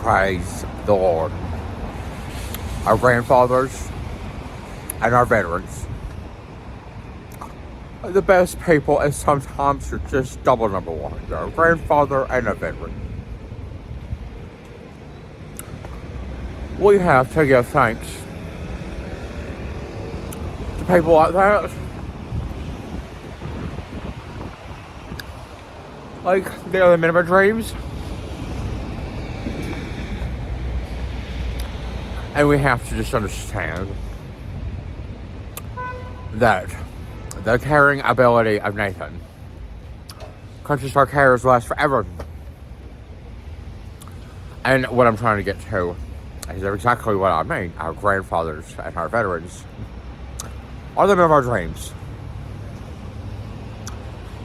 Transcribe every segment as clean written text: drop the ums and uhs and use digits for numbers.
praise the Lord. Our grandfathers and our veterans are the best people, and sometimes you're just double number one. You're a grandfather and a veteran. We have to give thanks to people like that. Like, they're the men of our dreams. And we have to just understand that the caring ability of Nathan, Country Star Cares, lasts forever. And what I'm trying to get to is exactly what I mean. Our grandfathers and our veterans are the men of our dreams.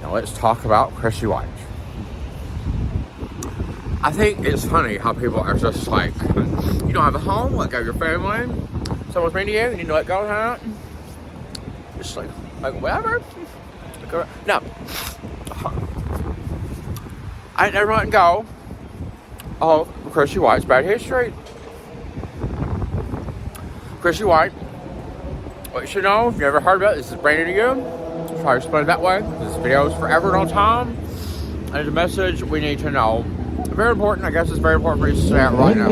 Now let's talk about Chrissy White. I think it's funny how people are just like, you don't have a home, let go of your family. Someone's mean to you need to let go of that. Just like whatever. No. I ain't never letting go of Chrissy White's bad history. Chrissy White, what you should know, if you never heard about it, this is brand new to you. I'll try to explain it that way. This video is forever and all time. And it's a message we need to know. Very important. I guess it's very important for you to say it right now.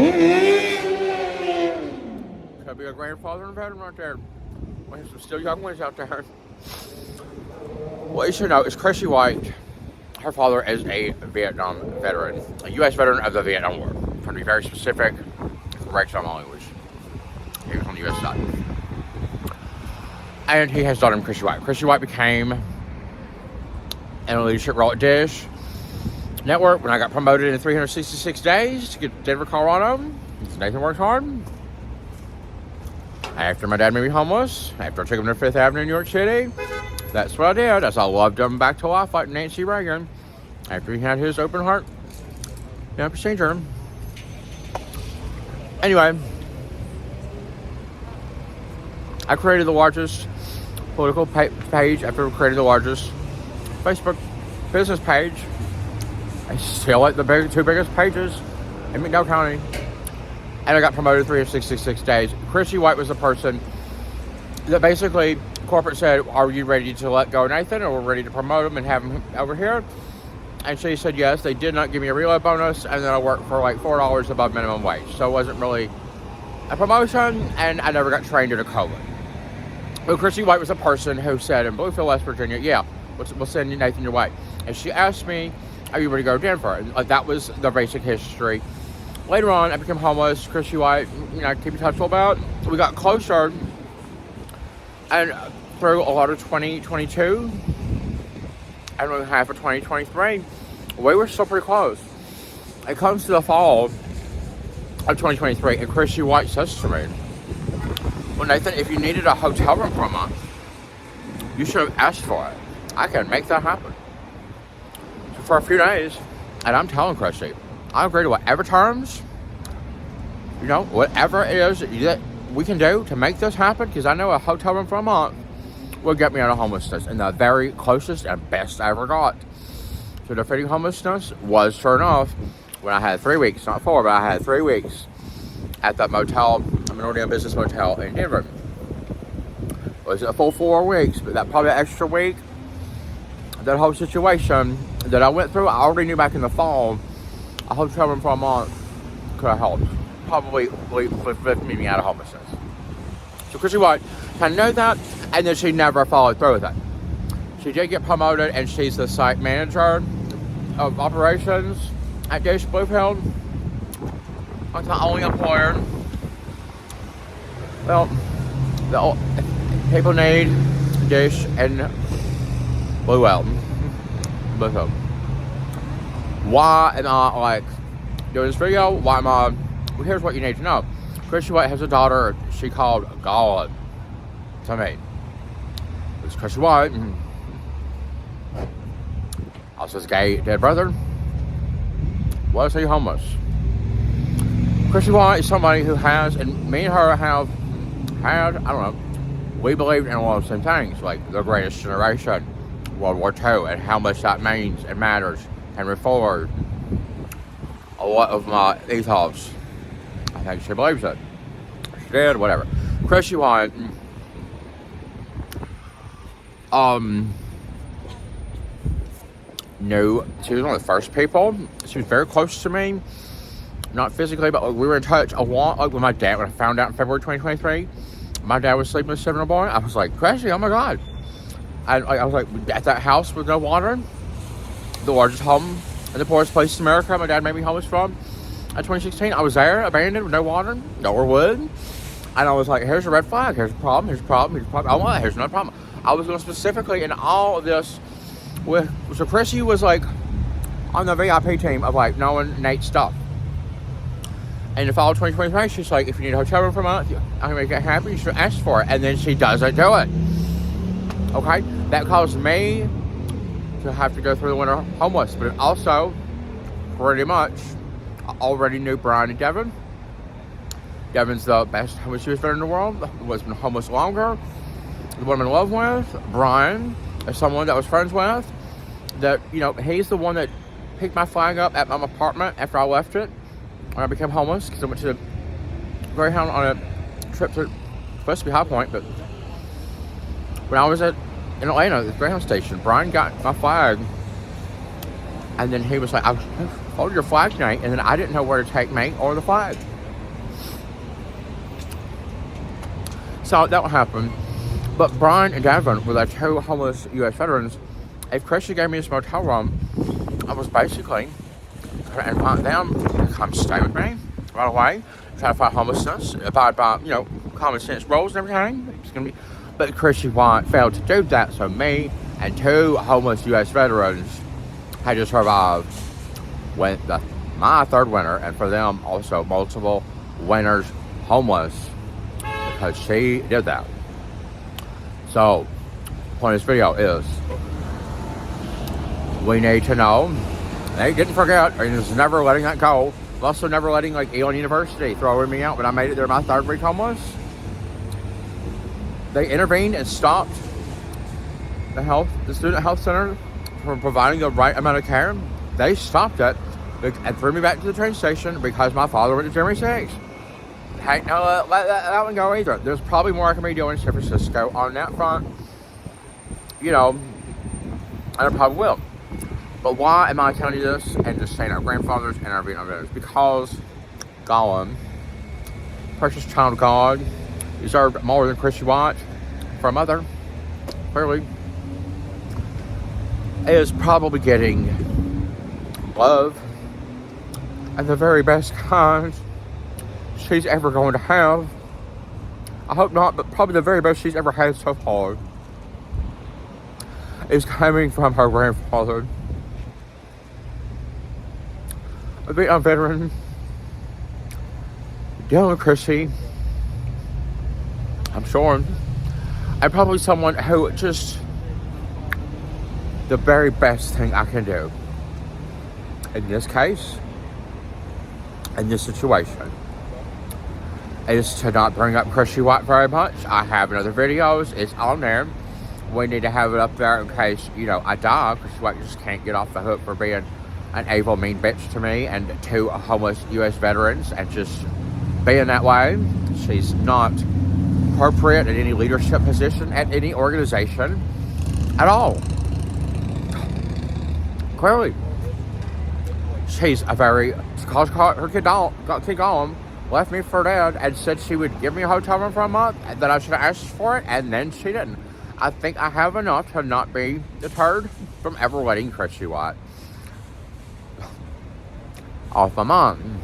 Could be a grandfather and a veteran right there. We have some still young ones out there. What you should know is Chrissy White, her father is a Vietnam veteran, a U.S. veteran of the Vietnam War. I'm trying to be very specific, correct on my language. He was on the U.S. side. And he has daughter Chrissy White. Chrissy White became in a leadership role at Dish Network when I got promoted in 366 days to get to Denver, Colorado. Nathan worked hard. After my dad made me homeless, after I took him to 5th Avenue in New York City, that's what I did. That's how I loved him back to life, like Nancy Reagan. After he had his open heart procedure. Anyway, I created the largest political page after I created the largest Facebook business page. I still like the two biggest pages in McDowell County. And I got promoted 366 days. Chrissy White was the person that basically corporate said, are you ready to let go of Nathan, or we're ready to promote him and have him over here? And she said yes. They did not give me a reload bonus, and then I worked for like $4 above minimum wage. So it wasn't really a promotion, and I never got trained in a code. But Chrissy White was a person who said in Bluefield, West Virginia, yeah, we'll send Nathan your way. And she asked me, are you ready to go to Denver? And that was the basic history. Later on, I became homeless. Chrissy White, keep in touch about. We got closer, and through a lot of 2022 and we half of 2023, we were still pretty close. It comes to the fall of 2023, and Chrissy White says to me, well, Nathan, if you needed a hotel room for a month, you should have asked for it. I can make that happen. So for a few days, and I'm telling Chrissy, I agree to whatever terms, whatever it is that we can do to make this happen, because I know a hotel room for a month will get me out of homelessness, and the very closest and best I ever got to defeating homelessness was, sure enough, when I had 3 weeks, not 4, but I had 3 weeks at that motel, a minority-owned business motel in Denver. It wasn't a full 4 weeks, but that probably extra week, that whole situation that I went through, I already knew back in the fall, a hotel room for a month could have helped. Probably lift me out of homelessness. So Chrissy White kind of knew that, and then she never followed through with it. She did get promoted, and she's the site manager of operations at Dish Bluefield. That's the only employer. Well, people need Dish and Bluefield. Why am I doing this video? Why am I? Well, here's what you need to know. Chrissy White has a daughter she called God to me. It's Chrissy White. Also his gay dead brother was he homeless. Chrissy White is somebody who has, and me and her have had, I don't know, we believed in a lot of the same things, like the greatest generation, World War II, and how much that means and matters, Henry Ford, a lot of my ethos think she believes it. She did, whatever. Chrissy White, knew she was one of the first people. She was very close to me, not physically, but we were in touch a lot. Like with my dad, when I found out in February 2023, my dad was sleeping with a 7-year-old boy. I was like, Chrissy, oh my God. I was like, at that house with no water, the largest home in the poorest place in America my dad made me homeless from. In 2016, I was there, abandoned, with no water, nowhere wood. And I was like, here's a red flag, here's a problem, here's a problem, here's a problem. Oh, well, here's another problem. I was going specifically in all of this with, so Chrissy was like on the VIP team of like knowing Nate's stuff. And in the fall of 2023, she's like, if you need a hotel room for a month, I can make it happen, you should ask for it. And then she doesn't do it. Okay? That caused me to have to go through the winter homeless. But it also, pretty much, I already knew Brian and Devin. Devin's the best homeless youth veteran in the world. Was been homeless longer. The one I'm in love with. Brian is someone that I was friends with. That, you know, he's the one that picked my flag up at my apartment after I left it. When I became homeless. Because I went to Greyhound on a trip to, supposed to be High Point, but when I was in Atlanta, the Greyhound station, Brian got my flag. And then he was like, I folded your flag, Nate. And then I didn't know where to take me or the flag. So that would happen. But Brian and Devin were like two homeless U.S. veterans. If Chrissy gave me this motel room, I was basically going to invite them to come stay with me right away, try to fight homelessness, abide by, you know, common sense rules and everything. It's gonna be, but Chrissy White failed to do that, so me and two homeless U.S. veterans had to survive with my third winter, and for them also multiple winters homeless, because she did that. So, the point of this video is, we need to know, they didn't forget, and just never letting that go. Also never letting like Elon University throw me out when I made it there my third week homeless. They intervened and stopped the student health center from providing the right amount of care. They stopped it and threw me back to the train station because my father went to Jeremy 6. Hey, no, let that one go either. There's probably more I can be doing in San Francisco on that front. You know, and I probably will. But why am I telling you this and just saying our grandfathers and our Vietnam veterans? Because Gollum, precious child of God, deserved more than Chrissy White for a mother, clearly, is probably getting love and the very best kind she's ever going to have. I hope not, but probably the very best she's ever had so far is coming from her grandfather, a Vietnam veteran, dealing with Chrissy, I'm sure, and probably someone who just, the very best thing I can do in this case, in this situation, is to not bring up Chrissy White very much. I have in other videos, it's on there. We need to have it up there in case, you know, I die. Chrissy White just can't get off the hook for being an evil, mean bitch to me and two homeless U.S. veterans and just being that way. She's not appropriate in any leadership position at any organization at all. Clearly. She's a very, because her kid Gollum left me for dead and said she would give me a hotel room for a month and that I should have asked for it, and then she didn't. I think I have enough to not be deterred from ever letting Chrissy White off my mind.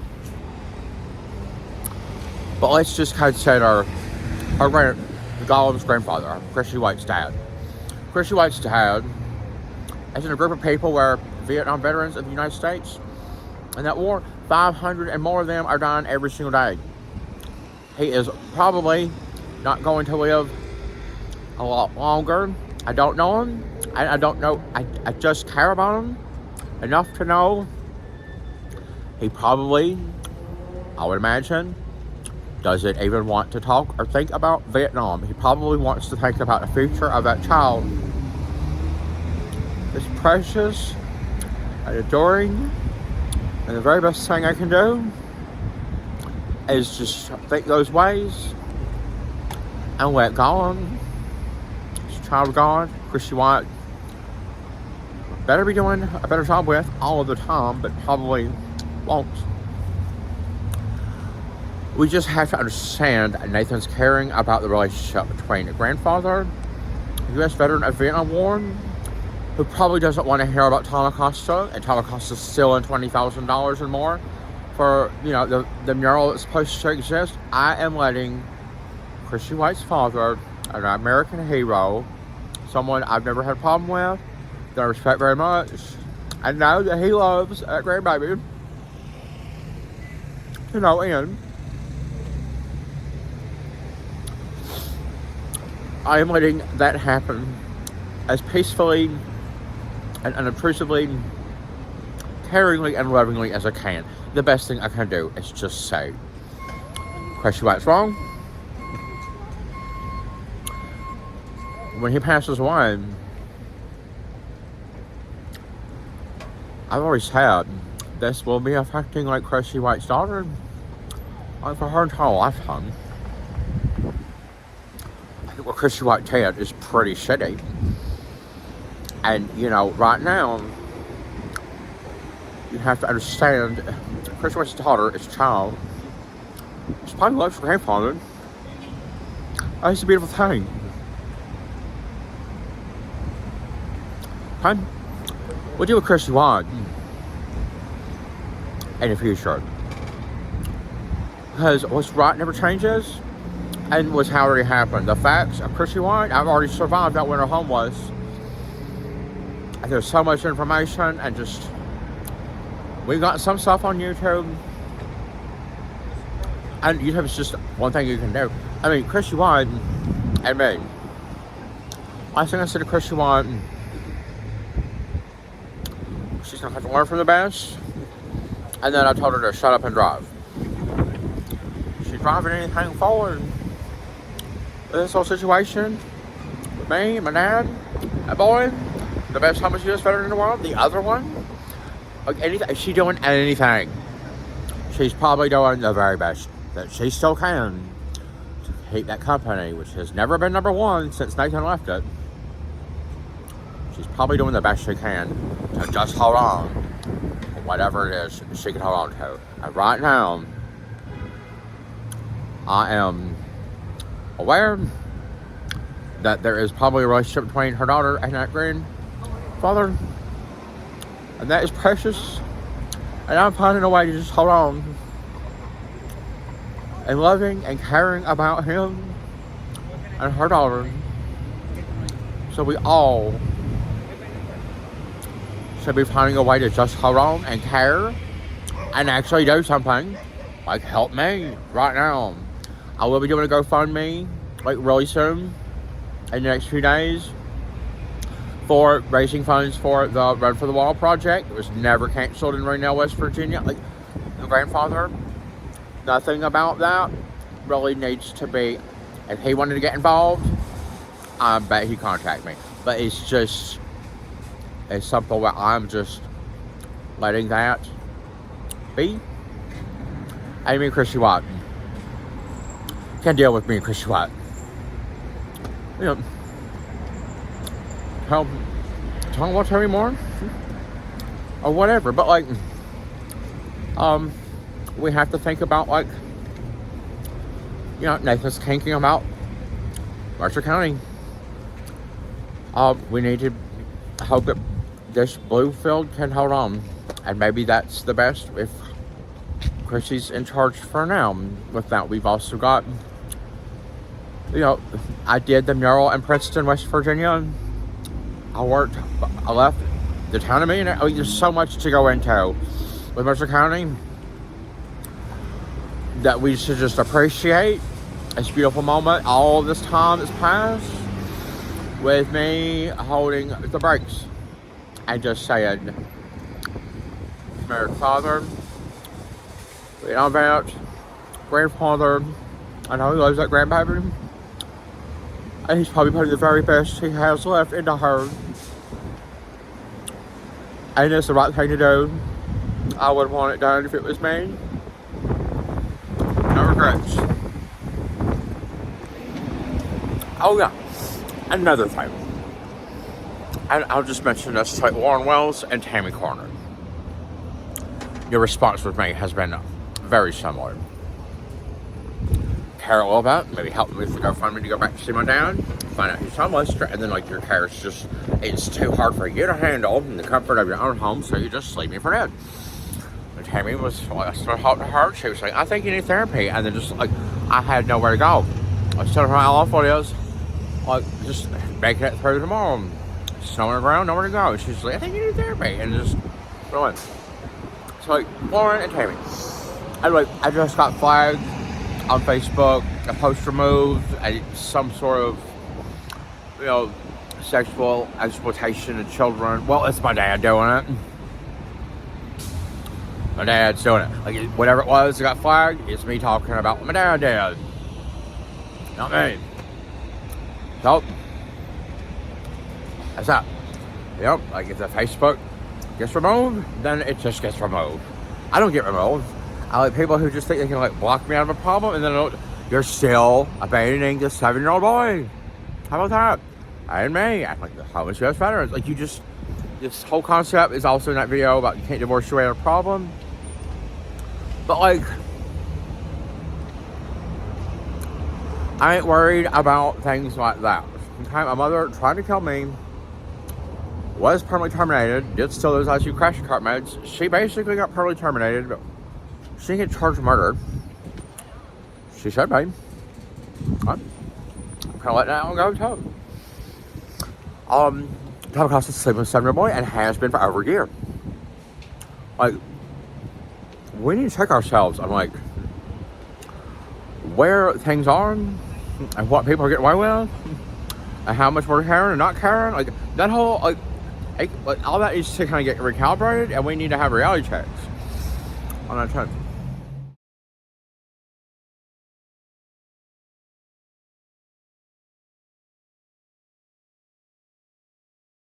But let's just consider Gollum's grandfather, Chrissy White's dad. Chrissy White's dad is in a group of people where Vietnam veterans of the United States in that war, 500 and more of them are dying every single day. He is probably not going to live a lot longer. I don't know him. I don't know. I just care about him enough to know he probably, I would imagine, doesn't even want to talk or think about Vietnam. He probably wants to think about the future of that child. It's precious and adoring, and the very best thing I can do is just think those ways and let God, this child of God, Christene White, better be doing a better job with all of the time, but probably won't. We just have to understand Nathan's caring about the relationship between a grandfather, a U.S. veteran of Vietnam War, who probably doesn't want to hear about Tom Acosta, and Tom Acosta's stealing $20,000 and more for, the mural that's supposed to exist. I am letting Christene White's father, an American hero, someone I've never had a problem with, that I respect very much, and know that he loves that grandbaby to no end. I am letting that happen as peacefully and unobtrusively, caringly and lovingly as I can. The best thing I can do is just say, Christene White's wrong. When he passes away, I've always said this will be affecting Christene White's daughter for her entire lifetime. What Christene White did is pretty shitty. And, right now, you have to understand, Christene White's daughter is a child. She probably loves her grandfather. It's a beautiful thing. Okay? We'll deal with Christene White in the future. Because what's right never changes. And what's how already happened. The facts of Christene White, I've already survived that winter homeless. And there's so much information, and just, we got some stuff on YouTube. And YouTube is just one thing you can do. I mean, Christene White and me. Last thing I said to Christene White, she's gonna have to learn from the best. And then I told her to shut up and drive. She's driving anything forward. This whole situation with me, my dad, that boy, the best homeless U.S. veteran in the world, the other one, anything, is she doing anything? She's probably doing the very best that she still can to keep that company, which has never been number one since Nathan left it. She's probably doing the best she can to just hold on to whatever it is she can hold on to. And right now, I am aware that there is probably a relationship between her daughter and that grandfather, and that is precious, and I'm finding a way to just hold on and loving and caring about him and her daughter. So we all should be finding a way to just hold on and care and actually do something. Help me right now. I will be doing a GoFundMe, really soon, in the next few days, for raising funds for the Run for the Wall project. It was never canceled in Raynell, West Virginia. The grandfather, nothing about that really needs to be, if he wanted to get involved, I bet he'd contact me. But it's something where I'm just letting that be. I mean, Christene White can deal with me and Christene White. Tell me more, or whatever. But we have to think about Nathan's thinking about Mercer County. We need to hope that this Bluefield can hold on, and maybe that's the best if Chrissy's in charge for now. With that, we've also got, I did the mural in Princeton, West Virginia. I left the town of Millionaire. There's so much to go into with Mercer County that we should just appreciate this beautiful moment. All this time has passed with me holding the brakes and just saying, married father, vet, grandfather, I know he loves that grandbaby, and he's probably putting the very best he has left into her, and it's the right thing to do. I would want it done if it was me. regrets. Oh yeah, another thing. And I'll just mention this to Lauren Wells and Tammy Corner. Your response with me has been very similar. Care a little bit, maybe help me with the GoFundMe to go back to see my dad, find out he's homeless, and then like your care is just, it's too hard for you to handle in the comfort of your own home, so you just leave me for dead. And Tammy was, well, I started talking to her, she was like, I think you need therapy, and then just like, I had nowhere to go. I was telling her how awful it is, like, just making it through tomorrow, snow on the ground, nowhere to go. And she's like, I think you need therapy, and just went. So like, Lauren and Tammy, I just got flagged on Facebook, a post removed, some sort of, sexual exploitation of children. Well, it's my dad doing it. My dad's doing it. Like, whatever it was that got flagged, it's me talking about what my dad did. Not me. So, that's that. Yep, like if the Facebook gets removed, then it just gets removed. I don't get removed. I like people who just think they can like block me out of a problem, and then you're still abandoning this 7-year-old boy. How about that? And me, I'm like the homeless U.S. veterans. Like this whole concept is also in that video about you can't divorce your way out of a problem. But like, I ain't worried about things like that. Okay, my mother tried to kill me, was permanently terminated, did still those ICU crash cart meds. She basically got permanently terminated, but she didn't get charged with murder. She should be. I'm kind of letting that one go too. Tom Acosta is sleeping with a 7-year-old boy and has been for over a year. Like, we need to check ourselves on like where things are and what people are getting away with and how much we're caring and not caring. Like that whole like all that needs to kind of get recalibrated, and we need to have reality checks on that trend.